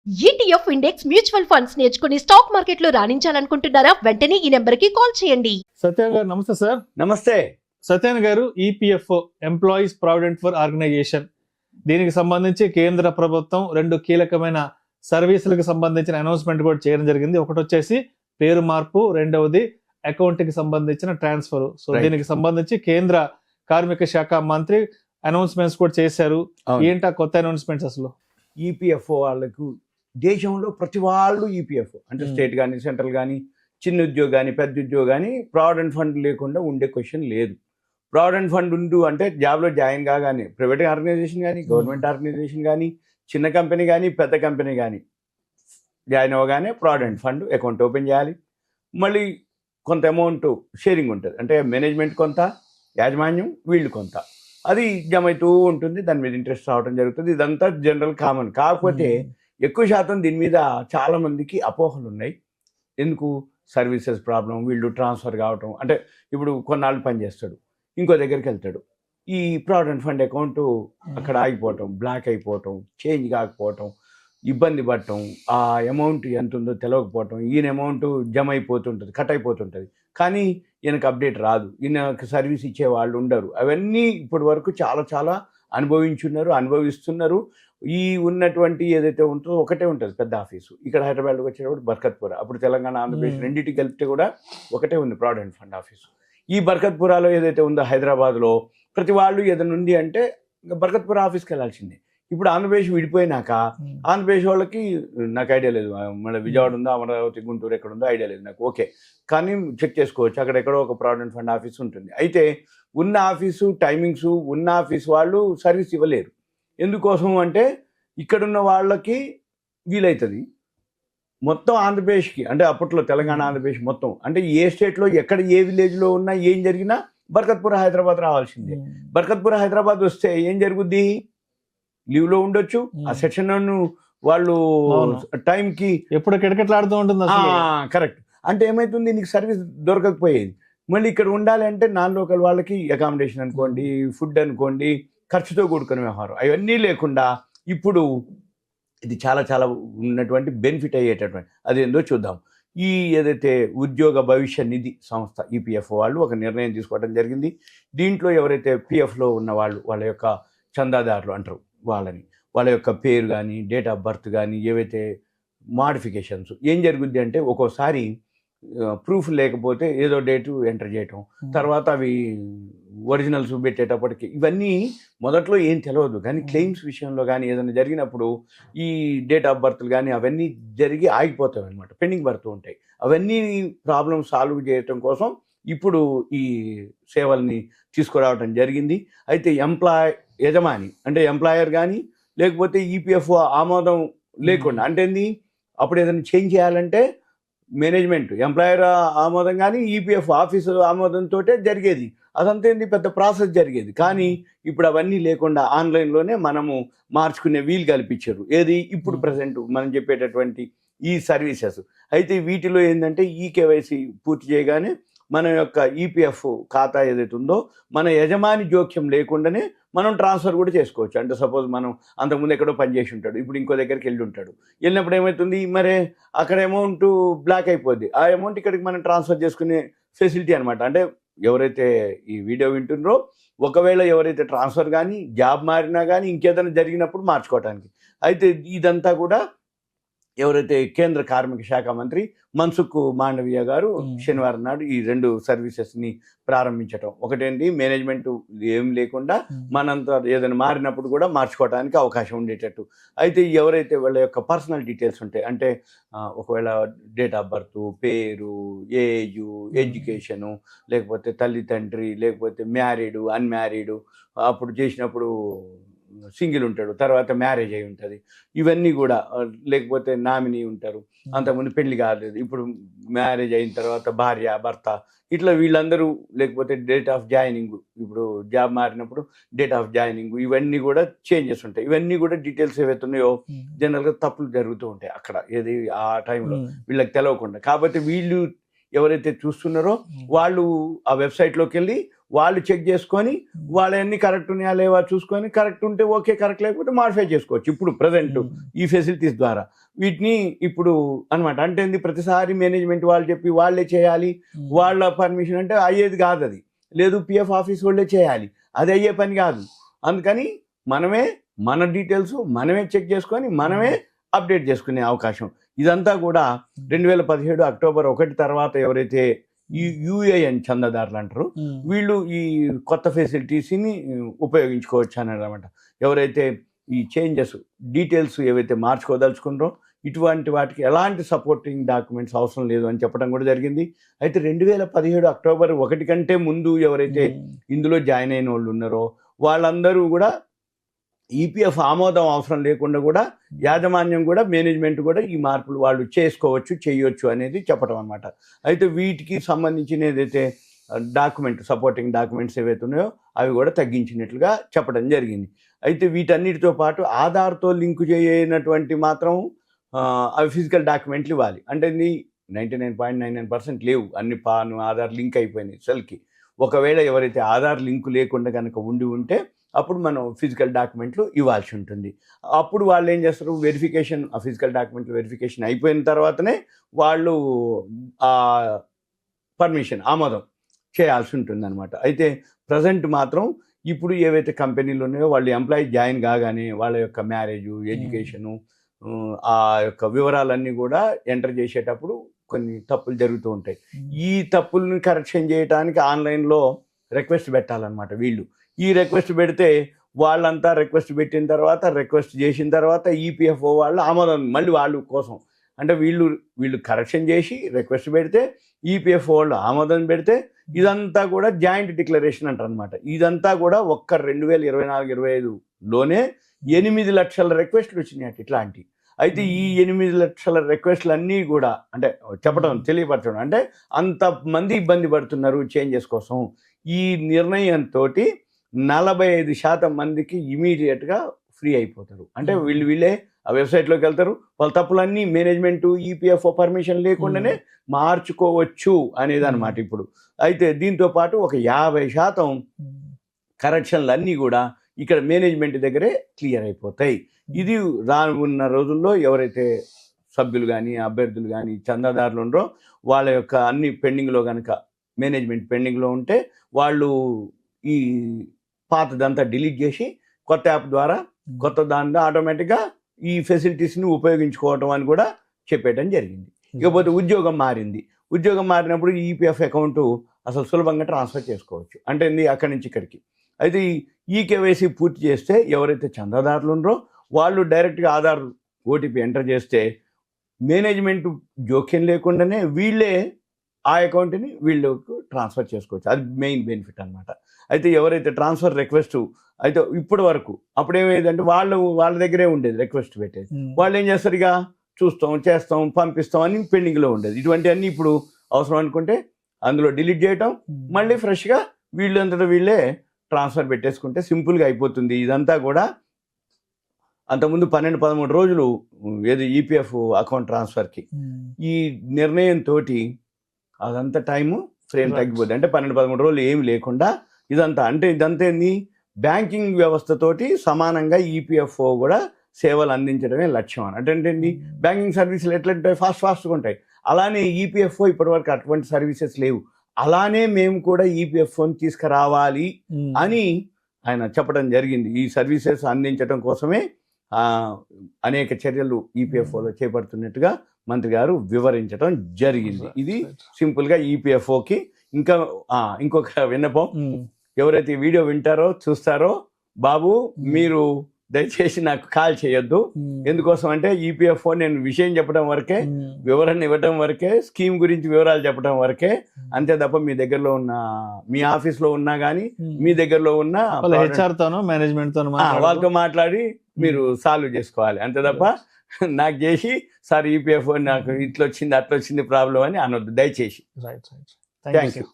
ETF index mutual funds నేర్చుకుని stock మార్కెట్లో రాణించాలనుకుంటున్నారా? వెంటనే ఈ నెంబర్కి కాల్ చేయండి. సత్యన్ గారు నమస్తే సార్. నమస్తే. Satyan garu, EPFO employees provident for organisation, దీనికి సంబంధించి కేంద్ర ప్రభుత్వం రెండు కీలకమైన సర్వీసులకు సంబంధించిన అనౌన్స్మెంట్ కూడా చేయడం జరిగింది. ఒకటి వచ్చేసి పేరు మార్పు, రెండవది అకౌంట్ కి సంబంధించిన ట్రాన్స్ఫర్. సో దీనికి సంబంధించి కేంద్ర కార్మిక శాఖ మంత్రి అనౌన్స్మెంట్స్ కూడా చేశారు. ఏంటా కొత్త అనౌన్స్మెంట్స్? అసలు ఈపీఎఫ్ఓ వాళ్ళకు దేశంలో ప్రతి వాళ్ళు ఈపీఎఫ్ఓ అంటే స్టేట్ కానీ సెంట్రల్ కానీ చిన్న ఉద్యోగి కానీ పెద్ద ఉద్యోగి కానీ ప్రావిడెంట్ ఫండ్ లేకుండా ఉండే క్వశ్చన్ లేదు. ప్రావిడెంట్ ఫండ్ ఉండు అంటే జాబ్లో జాయిన్ కాగానే ప్రైవేట్ ఆర్గనైజేషన్ కానీ గవర్నమెంట్ ఆర్గనైజేషన్ కానీ చిన్న కంపెనీ కానీ పెద్ద కంపెనీ కానీ జాయిన్ అవ్వగానే ప్రావిడెంట్ ఫండ్ అకౌంట్ ఓపెన్ చేయాలి. మళ్ళీ కొంత అమౌంట్ షేరింగ్ ఉంటుంది, అంటే మేనేజ్మెంట్ కొంత, యాజమాన్యం వీళ్ళు కొంత, అది జమ అవుతూ ఉంటుంది. దాని మీద ఇంట్రెస్ట్ రావడం జరుగుతుంది. ఇదంతా జనరల్ కామన్. కాకపోతే ఎక్కువ శాతం దీని మీద చాలా మందికి అపోహలు ఉన్నాయి. ఎందుకు? సర్వీసెస్ ప్రాబ్లం, వీళ్ళు ట్రాన్స్ఫర్ కావటం, అంటే ఇప్పుడు కొన్నాళ్ళు పనిచేస్తాడు, ఇంకో దగ్గరికి వెళ్తాడు, ఈ ప్రావిడెంట్ ఫండ్ అకౌంట్ అక్కడ ఆగిపోవటం, బ్లాక్ అయిపోవటం, చేంజ్ కాకపోవటం, ఇబ్బంది పడటం, ఆ అమౌంట్ ఎంత ఉందో తెలియకపోవటం, ఈయన అమౌంట్ జమ అయిపోతుంటుంది, కట్ అయిపోతుంటుంది, కానీ ఈయనకు అప్డేట్ రాదు, ఈయనకు సర్వీస్ ఇచ్చే వాళ్ళు ఉండరు. అవన్నీ ఇప్పటి వరకు చాలా చాలా అనుభవిస్తున్నారు. ఈ ఉన్నటువంటి ఏదైతే ఉంటుందో ఒకటే ఉంటుంది పెద్ద ఆఫీసు. ఇక్కడ హైదరాబాద్కి వచ్చేటప్పుడు బర్కత్పుర, అప్పుడు తెలంగాణ ఆంధ్రప్రదేశ్ రెండింటికి కలిపితే కూడా ఒకటే ఉంది ప్రావిడెంట్ ఫండ్ ఆఫీసు. ఈ బర్కత్పురాలో ఏదైతే ఉందో హైదరాబాద్లో ప్రతి వాళ్ళు ఏదైనా ఉంది అంటే బర్కత్పుర ఆఫీస్కి వెళ్ళాల్సిందే. ఇప్పుడు ఆంధ్రప్రదేశ్ విడిపోయినాక ఆంధ్రప్రదేశ్ వాళ్ళకి నాకు ఐడియా లేదు, మళ్ళీ విజయవాడ ఉందో అమరావతి గుంటూరు ఎక్కడ ఉందో ఐడియా లేదు నాకు. ఓకే, కానీ చెక్ చేసుకోవచ్చు, అక్కడెక్కడో ఒక ప్రావిడెంట్ ఫండ్ ఆఫీస్ ఉంటుంది. అయితే ఉన్న ఆఫీసు టైమింగ్స్ ఉన్న ఆఫీస్ వాళ్ళు సర్వీస్ ఇవ్వలేరు. ఎందుకోసం అంటే ఇక్కడున్న వాళ్ళకి వీలవుతుంది, మొత్తం ఆంధ్రప్రదేశ్కి అంటే అప్పట్లో తెలంగాణ ఆంధ్రప్రదేశ్ మొత్తం అంటే ఏ స్టేట్లో ఎక్కడ ఏ విలేజ్లో ఉన్నా ఏం జరిగినా బర్కత్పుర హైదరాబాద్ రావాల్సిందే. బర్కత్పుర హైదరాబాద్ వస్తే ఏం జరుగుద్ది? లీవ్లో ఉండొచ్చు, ఆ సెక్షన్ వాళ్ళు టైంకి ఎప్పుడు కిటకిటలాడుతూ ఉంటుంది. కరెక్ట్. అంటే ఏమవుతుంది, నీకు సర్వీస్ దొరకకపోయేది. మళ్ళీ ఇక్కడ ఉండాలి అంటే నాన్ లోకల్ వాళ్ళకి అకామిడేషన్ అనుకోండి, ఫుడ్ అనుకోండి, ఖర్చుతో కూడుకునే వ్యవహారం, అవన్నీ లేకుండా ఇప్పుడు ఇది చాలా చాలా ఉన్నటువంటి బెనిఫిట్ అయ్యేటటువంటి అది ఏందో చూద్దాం. ఈ ఏదైతే ఉద్యోగ భవిష్య నిధి సంస్థ ఈపీఎఫ్ వాళ్ళు ఒక నిర్ణయం తీసుకోవడం జరిగింది. దీంట్లో ఎవరైతే పిఎఫ్లో ఉన్న వాళ్ళ యొక్క చందాదారులు అంటారు వాళ్ళని, వాళ్ళ యొక్క పేరు కానీ డేట్ ఆఫ్ బర్త్ కానీ ఏవైతే మాడిఫికేషన్స్ ఏం జరుగుద్ది అంటే ఒక్కోసారి ప్రూఫ్ లేకపోతే ఏదో డేటు ఎంటర్ చేయటం, తర్వాత అవి ఒరిజినల్స్ పెట్టేటప్పటికి ఇవన్నీ మొదట్లో ఏం తెలియదు, కానీ క్లెయిమ్స్ విషయంలో కానీ ఏదైనా జరిగినప్పుడు ఈ డేట్ ఆఫ్ బర్త్లు కానీ అవన్నీ జరిగి ఆగిపోతాయి అనమాట, పెండింగ్ పడుతూ ఉంటాయి. అవన్నీ ప్రాబ్లమ్ సాల్వ్ చేయటం కోసం ఇప్పుడు ఈ సేవల్ని తీసుకురావడం జరిగింది. అయితే యజమాని అంటే ఎంప్లాయర్ కానీ లేకపోతే ఈపీఎఫ్ ఆమోదం లేకుండా, అంటే ఏంది, అప్పుడు ఏదైనా చేంజ్ చేయాలంటే మేనేజ్మెంట్ ఎంప్లాయర్ ఆమోదం కానీ ఈపీఎఫ్ ఆఫీసు ఆమోదంతో జరిగేది. అదంతా ఏంది, పెద్ద ప్రాసెస్ జరిగేది. కానీ ఇప్పుడు అవన్నీ లేకుండా ఆన్లైన్లోనే మనము మార్చుకునే వీలు కల్పించారు. ఏది ఇప్పుడు ప్రజెంట్ మనం చెప్పేటటువంటి ఈ సర్వీసెస్. అయితే వీటిలో ఏంటంటే ఈ కేవైసీ పూర్తి చేయగానే మన యొక్క ఈపీఎఫ్ ఖాతా ఏదైతే ఉందో మన యజమాని జోక్యం లేకుండానే మనం ట్రాన్స్ఫర్ కూడా చేసుకోవచ్చు. అంటే సపోజ్ మనం అంతకుముందు ఎక్కడో పనిచేసి ఉంటాడు, ఇప్పుడు ఇంకో దగ్గరికి వెళ్ళి ఉంటాడు, వెళ్ళినప్పుడు ఏమవుతుంది, మరి అక్కడ అమౌంట్ బ్లాక్ అయిపోద్ది, ఆ అమౌంట్ ఇక్కడికి మనం ట్రాన్స్ఫర్ చేసుకునే ఫెసిలిటీ అనమాట. అంటే ఎవరైతే ఈ వీడియో వింటుండ్రో ఒకవేళ ఎవరైతే ట్రాన్స్ఫర్ కానీ జాబ్ మారినా కానీ ఇంకేదైనా జరిగినప్పుడు మార్చుకోవడానికి. అయితే ఇదంతా కూడా ఎవరైతే కేంద్ర కార్మిక శాఖ మంత్రి మన్సుఖ్ మాండవీయ గారు శనివారం నాడు ఈ రెండు సర్వీసెస్ని ప్రారంభించటం. ఒకటేంటి, మేనేజ్మెంట్ ఏం లేకుండా మనంతా ఏదైనా మారినప్పుడు కూడా మార్చుకోవడానికి అవకాశం ఉండేటట్టు. అయితే ఎవరైతే వాళ్ళ యొక్క పర్సనల్ డీటెయిల్స్ ఉంటాయి, అంటే ఒకవేళ డేట్ ఆఫ్ బర్త్, పేరు, ఏజ్, ఎడ్యుకేషను, లేకపోతే తల్లి తండ్రి, లేకపోతే మ్యారీడు అన్మ్యారీడు, అప్పుడు చేసినప్పుడు సింగిల్ ఉంటాడు, తర్వాత మ్యారేజ్ అయి ఉంటుంది, ఇవన్నీ కూడా, లేకపోతే నామినీ ఉంటారు, అంతకుముందు పెళ్లి కాలేదు, ఇప్పుడు మ్యారేజ్ అయిన తర్వాత భార్య భర్త, ఇట్లా వీళ్ళందరూ, లేకపోతే డేట్ ఆఫ్ జాయినింగ్, ఇప్పుడు జాబ్ మారినప్పుడు డేట్ ఆఫ్ జాయినింగ్, ఇవన్నీ కూడా చేంజెస్ ఉంటాయి. ఇవన్నీ కూడా డీటెయిల్స్ ఏవైతే ఉన్నాయో జనరల్గా తప్పులు జరుగుతూ ఉంటాయి అక్కడ, ఏది ఆ టైంలో వీళ్ళకి తెలవకుండా. కాబట్టి వీళ్ళు ఎవరైతే చూస్తున్నారో వాళ్ళు ఆ వెబ్సైట్లోకి వెళ్ళి వాళ్ళు చెక్ చేసుకొని వాళ్ళన్నీ కరెక్ట్ ఉన్నాయా లేవా చూసుకొని కరెక్ట్ ఉంటే ఓకే, కరెక్ట్ లేకపోతే మాడిఫై చేసుకోవచ్చు. ఇప్పుడు ప్రజెంట్ ఈ ఫెసిలిటీస్ ద్వారా వీటిని ఇప్పుడు అనమాట. అంటే ప్రతిసారి మేనేజ్మెంట్ వాళ్ళు చెప్పి వాళ్ళే చేయాలి, వాళ్ళ పర్మిషన్ అంటే అయ్యేది కాదు. అది లేదు, పిఎఫ్ ఆఫీస్ వాళ్ళే చేయాలి, అది అయ్యే పని కాదు. అందుకని మనమే మన డీటెయిల్స్ మనమే చెక్ చేసుకొని మనమే అప్డేట్ చేసుకునే అవకాశం. ఇదంతా కూడా 2017 అక్టోబర్ 1 తర్వాత ఎవరైతే ఈ యూఏఎన్ చందాదారులు అంటారు, వీళ్ళు ఈ కొత్త ఫెసిలిటీస్ని ఉపయోగించుకోవచ్చు అన్నారు అనమాట. ఎవరైతే ఈ చేంజెస్ డీటెయిల్స్ ఏవైతే మార్చుకోదలుచుకున్నారో ఇటువంటి వాటికి ఎలాంటి సపోర్టింగ్ డాక్యుమెంట్స్ అవసరం లేదు అని చెప్పడం కూడా జరిగింది. అయితే 2017 అక్టోబర్ 1 కంటే ముందు ఎవరైతే ఇందులో జాయిన్ అయిన వాళ్ళు ఉన్నారో వాళ్ళందరూ కూడా ఈపీఎఫ్ ఆమోదం అవసరం లేకుండా కూడా యాజమాన్యం కూడా మేనేజ్మెంట్ కూడా ఈ మార్పులు వాళ్ళు చేసుకోవచ్చు, చేయొచ్చు అనేది చెప్పడం అనమాట. అయితే వీటికి సంబంధించిన ఏదైతే డాక్యుమెంట్ సపోర్టింగ్ డాక్యుమెంట్స్ ఏవైతే ఉన్నాయో అవి కూడా తగ్గించినట్లుగా చెప్పడం జరిగింది. అయితే వీటన్నిటితో పాటు ఆధార్తో లింకు చేయనటువంటి మాత్రం అవి ఫిజికల్ డాక్యుమెంట్లు ఇవ్వాలి. అంటే 99.99% లేవు, అన్ని పాన్ ఆధార్ లింక్ అయిపోయినాయి సెల్కి. ఒకవేళ ఎవరైతే ఆధార్ లింకు లేకుండా కనుక ఉంటే అప్పుడు మనం ఫిజికల్ డాక్యుమెంట్లు ఇవ్వాల్సి ఉంటుంది. అప్పుడు వాళ్ళు ఏం చేస్తారు, వెరిఫికేషన్ ఆ ఫిజికల్ డాక్యుమెంట్లు వెరిఫికేషన్ అయిపోయిన తర్వాతనే వాళ్ళు పర్మిషన్ ఆమోదం చేయాల్సి ఉంటుంది అనమాట. అయితే ప్రజెంట్ మాత్రం ఇప్పుడు ఏవైతే కంపెనీలు ఉన్నాయో వాళ్ళు ఎంప్లాయీ జాయిన్ కాగానే వాళ్ళ యొక్క మ్యారేజు, ఎడ్యుకేషను, ఆ యొక్క వివరాలన్నీ కూడా ఎంటర్ చేసేటప్పుడు కొన్ని తప్పులు జరుగుతూ ఉంటాయి. ఈ తప్పుల్ని కరెక్షన్ చేయడానికి ఆన్లైన్లో రిక్వెస్ట్ పెట్టాలన్నమాట. వీళ్ళు ఈ రిక్వెస్ట్ పెడితే వాళ్ళంతా రిక్వెస్ట్ పెట్టిన తర్వాత రిక్వెస్ట్ చేసిన తర్వాత ఈపీఎఫ్ఓ వాళ్ళు ఆమోదం మళ్ళీ వాళ్ళు కోసం అంటే వీళ్ళు కరెక్షన్ చేసి రిక్వెస్ట్ పెడితే ఈపీఎఫ్ఓ వాళ్ళు ఆమోదం పెడితే ఇదంతా కూడా జాయింట్ డిక్లరేషన్ అంటారు అనమాట. ఇదంతా కూడా ఒక్క 2024-25లోనే 8 లక్షల రిక్వెస్ట్లు వచ్చినాయి ఇట్లాంటి. అయితే ఈ 8 లక్షల రిక్వెస్ట్లు అన్నీ కూడా అంటే తెలియపరచడం అంటే అంతమంది ఇబ్బంది పడుతున్నారు చేంజెస్ కోసం. ఈ నిర్ణయంతో 45% మందికి ఇమీడియట్గా ఫ్రీ అయిపోతారు. అంటే వీళ్ళే ఆ వెబ్సైట్లోకి వెళ్తారు, వాళ్ళ తప్పులన్నీ మేనేజ్మెంట్ ఈపీఎఫ్ఓ పర్మిషన్ లేకుండానే మార్చుకోవచ్చు అనేది అనమాట ఇప్పుడు. అయితే దీంతో పాటు ఒక 50% కరెక్షన్లు అన్నీ కూడా ఇక్కడ మేనేజ్మెంట్ దగ్గరే క్లియర్ అయిపోతాయి. ఇది రానున్న రోజుల్లో ఎవరైతే సభ్యులు కానీ అభ్యర్థులు కానీ చందాదారులు ఉన్నారో వాళ్ళ యొక్క అన్ని పెండింగ్లో కనుక మేనేజ్మెంట్ పెండింగ్లో ఉంటే వాళ్ళు ఈ పాతదంతా డిలీట్ చేసి కొత్త యాప్ ద్వారా కొత్త దాంట్లో ఆటోమేటిక్గా ఈ ఫెసిలిటీస్ని ఉపయోగించుకోవటం అని కూడా చెప్పేయడం జరిగింది. ఇకపోతే ఉద్యోగం మారినప్పుడు ఈపీఎఫ్ అకౌంట్ అసలు సులభంగా ట్రాన్స్ఫర్ చేసుకోవచ్చు. అంటే అక్కడి నుంచి ఇక్కడికి. అయితే ఈ కేవైసీ పూర్తి చేస్తే ఎవరైతే చందాదారులు ఉన్నారో వాళ్ళు డైరెక్ట్గా ఆధార్ ఓటీపీ ఎంటర్ చేస్తే మేనేజ్మెంట్ జోక్యం లేకుండానే వీళ్ళే ఆ అకౌంట్ని వీళ్ళకు ట్రాన్స్ఫర్ చేసుకోవచ్చు. అది మెయిన్ బెనిఫిట్ అనమాట. అయితే ఎవరైతే ట్రాన్స్ఫర్ రిక్వెస్ట్ అయితే ఇప్పటి వరకు అప్పుడేమేదంటే వాళ్ళ దగ్గరే ఉండేది రిక్వెస్ట్ పెట్టేది, వాళ్ళు ఏం చేస్తారు ఇక చూస్తాం చేస్తాం పంపిస్తాం అని పెండింగ్లో ఉండేది. ఇటువంటి అన్నీ ఇప్పుడు అవసరం అనుకుంటే అందులో డిలీట్ చేయటం మళ్ళీ ఫ్రెష్గా వీళ్ళంతటా వీళ్ళే ట్రాన్స్ఫర్ పెట్టేసుకుంటే సింపుల్గా అయిపోతుంది. ఇదంతా కూడా అంతకుముందు 12-13 రోజులు ఏది ఈపీఎఫ్ అకౌంట్ ట్రాన్స్ఫర్కి ఈ నిర్ణయంతో అదంతా టైము ఫ్రేమ్ తగ్గిపోతుంది. అంటే 12-13 రోజులు ఏమి లేకుండా ఇదంతా ఏంది బ్యాంకింగ్ వ్యవస్థతోటి సమానంగా ఈపీఎఫ్ఓ కూడా సేవలు అందించడమే లక్ష్యం అని. అంటే ఏంటి బ్యాంకింగ్ సర్వీసులు ఎట్లంటాయి ఫాస్ట్గా ఉంటాయి, అలానే ఈపీఎఫ్ఓ ఇప్పటివరకు అటువంటి సర్వీసెస్ లేవు. అలానే మేము కూడా ఈపీఎఫ్ఓని తీసుకురావాలి అని ఆయన చెప్పడం జరిగింది. ఈ సర్వీసెస్ అందించడం కోసమే అనేక చర్యలు ఈపీఎఫ్ఓలో చేపడుతున్నట్టుగా మంత్రి గారు వివరించడం జరిగింది. ఇది సింపుల్గా ఈపీఎఫ్ఓకి. ఇంకా ఇంకొక విన్నపం, ఎవరైతే ఈ వీడియో వింటారో చూస్తారో బాబు మీరు దయచేసి నాకు కాల్ చేయొద్దు. ఎందుకోసం అంటే ఈపీఎఫ్ఓ నేను విషయం చెప్పడం వరకే, వివరణ ఇవ్వడం వరకే, స్కీమ్ గురించి వివరాలు చెప్పడం వరకే, అంతే తప్ప మీ దగ్గరలో ఉన్న మీ ఆఫీస్లో ఉన్నా కానీ మీ దగ్గరలో ఉన్న హెచ్ఆర్తోనో మేనేజ్మెంట్తోనో వాళ్ళతో మాట్లాడి మీరు సాల్వ్ చేసుకోవాలి. అంతే తప్ప నాకు చేసి సార్ ఈపీఎఫ్ఓ నాకు ఇట్లా వచ్చింది అట్లా వచ్చింది ప్రాబ్లం అని అనొద్దు దయచేసి. Thank you.